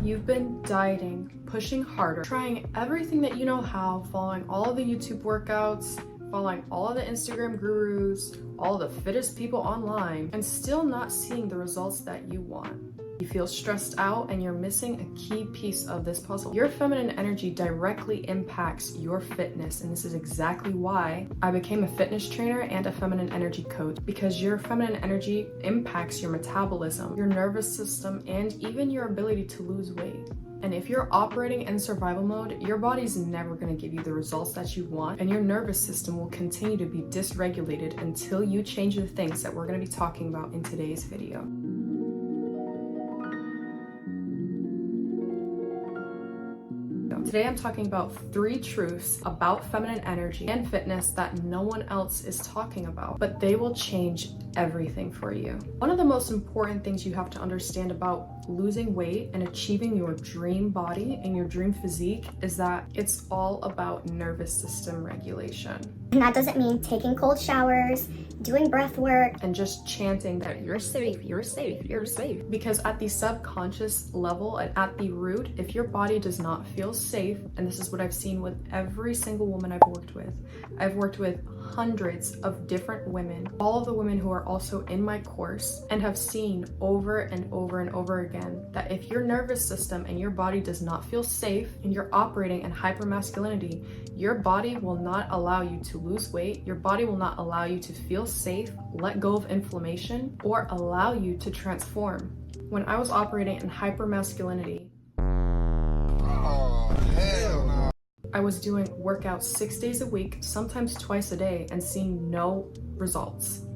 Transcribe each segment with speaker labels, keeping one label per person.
Speaker 1: You've been dieting, pushing harder, trying everything that you know how, following all of the YouTube workouts, following all of the Instagram gurus, all the fittest people online, and still not seeing the results that you want. You feel stressed out and you're missing a key piece of this puzzle. Your feminine energy directly impacts your fitness, and this is exactly why I became a fitness trainer and a feminine energy coach, because your feminine energy impacts your metabolism, your nervous system, and even your ability to lose weight. And if you're operating in survival mode, your body's never going to give you the results that you want, and your nervous system will continue to be dysregulated until you change the things that we're going to be talking about in today's video. Today I'm talking about 3 truths about feminine energy and fitness that no one else is talking about, but they will change everything for you. One of the most important things you have to understand about losing weight and achieving your dream body and your dream physique is that it's all about nervous system regulation.
Speaker 2: And that doesn't mean taking cold showers, doing breath work,
Speaker 1: and just chanting that you're safe, you're safe, you're safe. Because at the subconscious level and at the root, if your body does not feel safe, and this is what I've seen with every single woman I've worked with hundreds of different women, all of the women who are also in my course, and have seen over and over and over again that if your nervous system and your body does not feel safe and you're operating in hypermasculinity, your body will not allow you to lose weight, your body will not allow you to feel safe, let go of inflammation, or allow you to transform. When I was operating in hypermasculinity, I was doing workouts 6 days a week, sometimes twice a day, and seeing no results.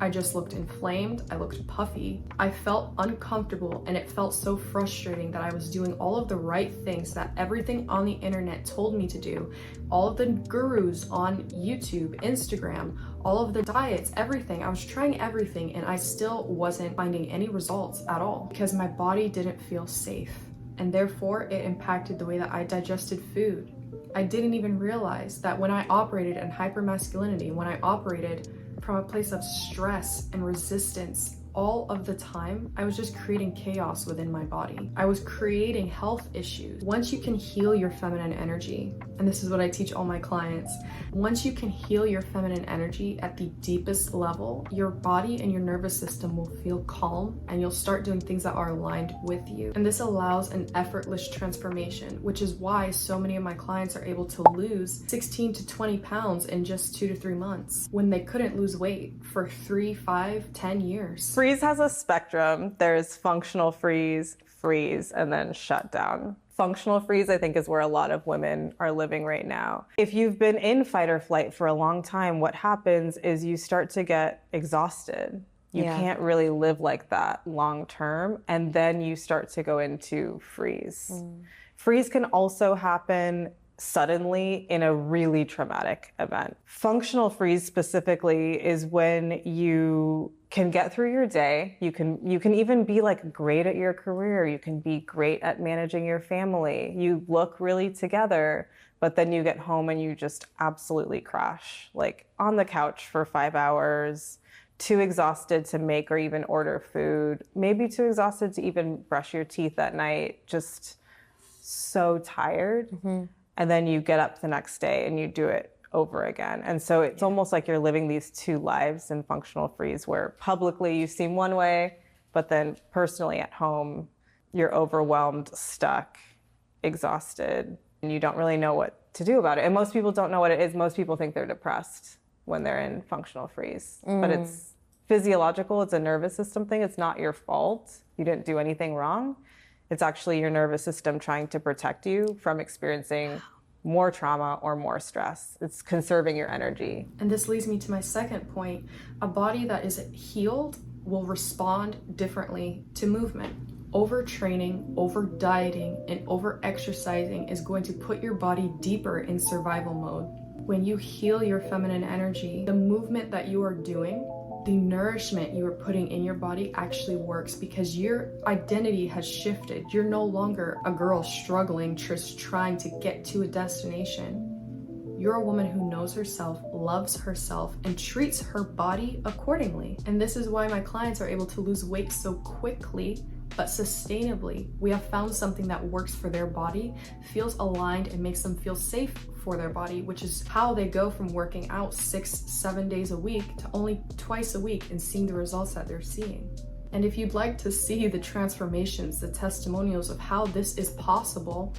Speaker 1: I just looked inflamed, I looked puffy, I felt uncomfortable, and it felt so frustrating that I was doing all of the right things that everything on the internet told me to do. All of the gurus on YouTube, Instagram, all of the diets, everything. I was trying everything, and I still wasn't finding any results at all because my body didn't feel safe. And therefore, it impacted the way that I digested food. I didn't even realize that when I operated in hypermasculinity, when I operated from a place of stress and resistance all of the time, I was just creating chaos within my body. I was creating health issues. Once you can heal your feminine energy, and this is what I teach all my clients, once you can heal your feminine energy at the deepest level, your body and your nervous system will feel calm, and you'll start doing things that are aligned with you. And this allows an effortless transformation, which is why so many of my clients are able to lose 16 to 20 pounds in just 2 to 3 months when they couldn't lose weight for 3, 5, 10 years.
Speaker 3: Freeze has a spectrum. There's functional freeze, and then shut down. Functional freeze, I think, is where a lot of women are living right now. If you've been in fight or flight for a long time, what happens is you start to get exhausted. You can't really live like that long term, and then you start to go into freeze. Freeze can also happen suddenly in a really traumatic event. Functional freeze specifically is when you can get through your day. You can even be like great at your career. You can be great at managing your family. You look really together, but then you get home and you just absolutely crash, like on the couch for 5 hours, too exhausted to make or even order food, maybe too exhausted to even brush your teeth at night, just so tired. And then you get up the next day and you do it over again. And so it's almost like you're living these 2 lives in functional freeze, where publicly you seem one way, but then personally at home, you're overwhelmed, stuck, exhausted, and you don't really know what to do about it. And most people don't know what it is. Most people think they're depressed when they're in functional freeze, but it's physiological. It's a nervous system thing. It's not your fault. You didn't do anything wrong. It's actually your nervous system trying to protect you from experiencing more trauma or more stress. It's conserving your energy.
Speaker 1: And this leads me to my second point. A body that is healed will respond differently to movement. Overtraining, over dieting, and over exercising is going to put your body deeper in survival mode. When you heal your feminine energy, the movement that you are doing, the nourishment you are putting in your body actually works, because your identity has shifted. You're no longer a girl struggling, just trying to get to a destination. You're a woman who knows herself, loves herself, and treats her body accordingly. And this is why my clients are able to lose weight so quickly, but sustainably. We have found something that works for their body, feels aligned, and makes them feel safe for their body, which is how they go from working out 6-7 days a week to only twice a week and seeing the results that they're seeing. And if you'd like to see the transformations, the testimonials of how this is possible,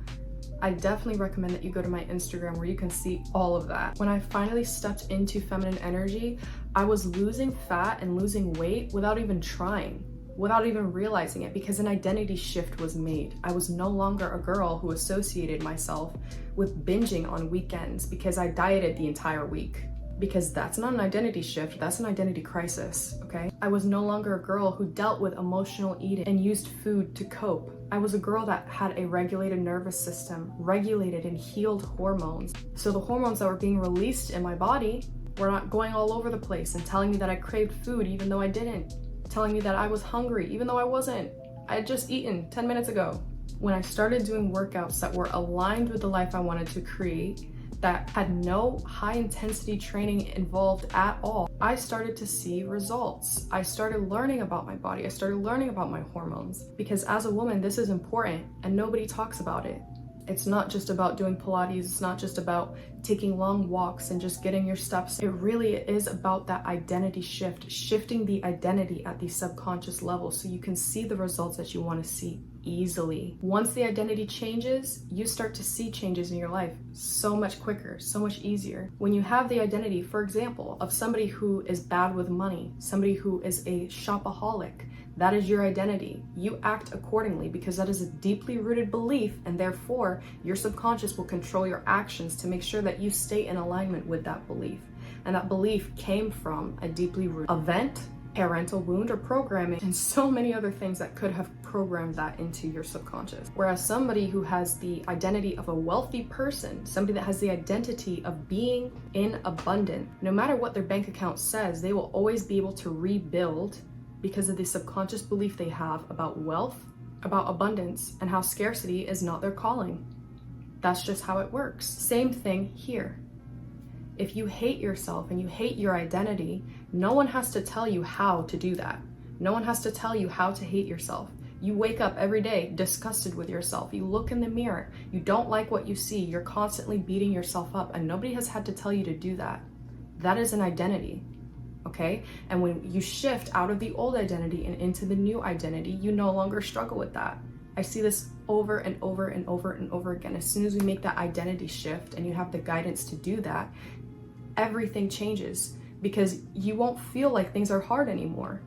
Speaker 1: I definitely recommend that you go to my Instagram where you can see all of that. When I finally stepped into feminine energy, I was losing fat and losing weight without even trying, without even realizing it, because an identity shift was made. I was no longer a girl who associated myself with binging on weekends because I dieted the entire week. Because that's not an identity shift, that's an identity crisis, okay? I was no longer a girl who dealt with emotional eating and used food to cope. I was a girl that had a regulated nervous system, regulated and healed hormones. So the hormones that were being released in my body were not going all over the place and telling me that I craved food even though I didn't, telling me that I was hungry even though I wasn't. I had just eaten 10 minutes ago. When I started doing workouts that were aligned with the life I wanted to create, that had no high intensity training involved at all, I started to see results. I started learning about my body. I started learning about my hormones, because as a woman, this is important and nobody talks about it. It's not just about doing Pilates. It's not just about taking long walks and just getting your steps. It really is about that identity shift, shifting the identity at the subconscious level so you can see the results that you want to see easily. Once the identity changes, you start to see changes in your life so much quicker, so much easier. When you have the identity, for example, of somebody who is bad with money, somebody who is a shopaholic, that is your identity. You act accordingly because that is a deeply rooted belief, and therefore your subconscious will control your actions to make sure that you stay in alignment with that belief. And that belief came from a deeply rooted event, parental wound, or programming, and so many other things that could have programmed that into your subconscious. Whereas somebody who has the identity of a wealthy person, somebody that has the identity of being in abundance, no matter what their bank account says, they will always be able to rebuild because of the subconscious belief they have about wealth, about abundance, and how scarcity is not their calling. That's just how it works. Same thing here. If you hate yourself and you hate your identity, no one has to tell you how to do that. No one has to tell you how to hate yourself. You wake up every day disgusted with yourself. You look in the mirror. You don't like what you see. You're constantly beating yourself up, and nobody has had to tell you to do that. That is an identity. Okay? And when you shift out of the old identity and into the new identity, you no longer struggle with that. I see this over and over and over and over again. As soon as we make that identity shift and you have the guidance to do that, everything changes because you won't feel like things are hard anymore.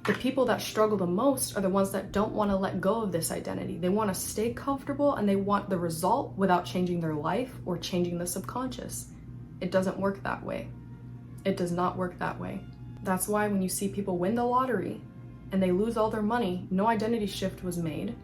Speaker 1: The people that struggle the most are the ones that don't want to let go of this identity. They want to stay comfortable and they want the result without changing their life or changing the subconscious. It doesn't work that way. It does not work that way. That's why when you see people win the lottery and they lose all their money, no identity shift was made.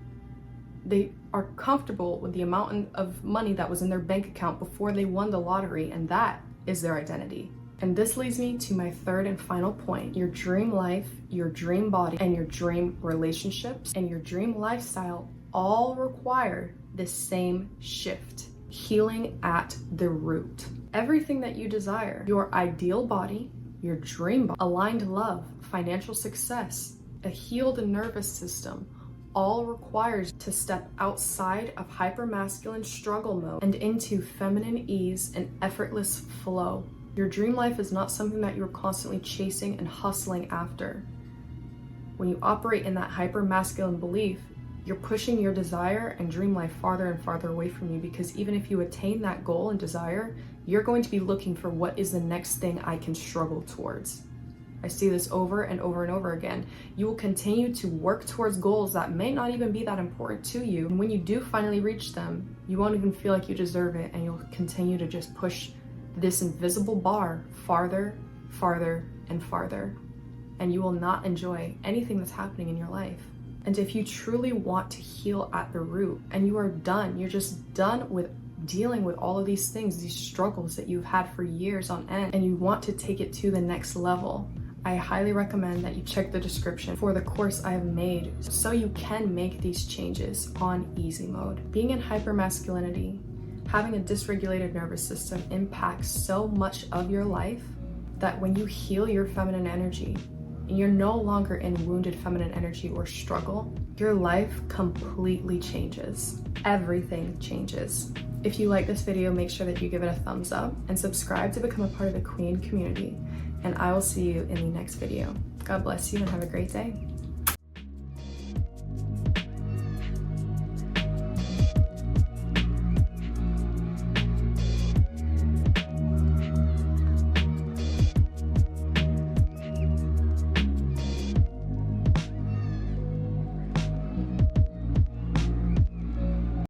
Speaker 1: They are comfortable with the amount of money that was in their bank account before they won the lottery, and that is their identity. And this leads me to my third and final point. Your dream life, your dream body, and your dream relationships and your dream lifestyle all require the same shift. Healing at the root. Everything that you desire, your ideal body, your dream body, aligned love, financial success, a healed nervous system, all requires to step outside of hypermasculine struggle mode and into feminine ease and effortless flow. Your dream life is not something that you're constantly chasing and hustling after. When you operate in that hypermasculine belief, you're pushing your desire and dream life farther and farther away from you, because even if you attain that goal and desire, you're going to be looking for what is the next thing I can struggle towards. I see this over and over and over again. You will continue to work towards goals that may not even be that important to you. And when you do finally reach them, you won't even feel like you deserve it, and you'll continue to just push this invisible bar farther, farther, and farther. And you will not enjoy anything that's happening in your life. And if you truly want to heal at the root and you are done, you're just done with dealing with all of these things, these struggles that you've had for years on end, and you want to take it to the next level, I highly recommend that you check the description for the course I have made so you can make these changes on easy mode. Being in hypermasculinity, having a dysregulated nervous system impacts so much of your life that when you heal your feminine energy, and you're no longer in wounded feminine energy or struggle, your life completely changes. Everything changes. If you like this video, make sure that you give it a thumbs up and subscribe to become a part of the Queen community. And I will see you in the next video. God bless you and have a great day.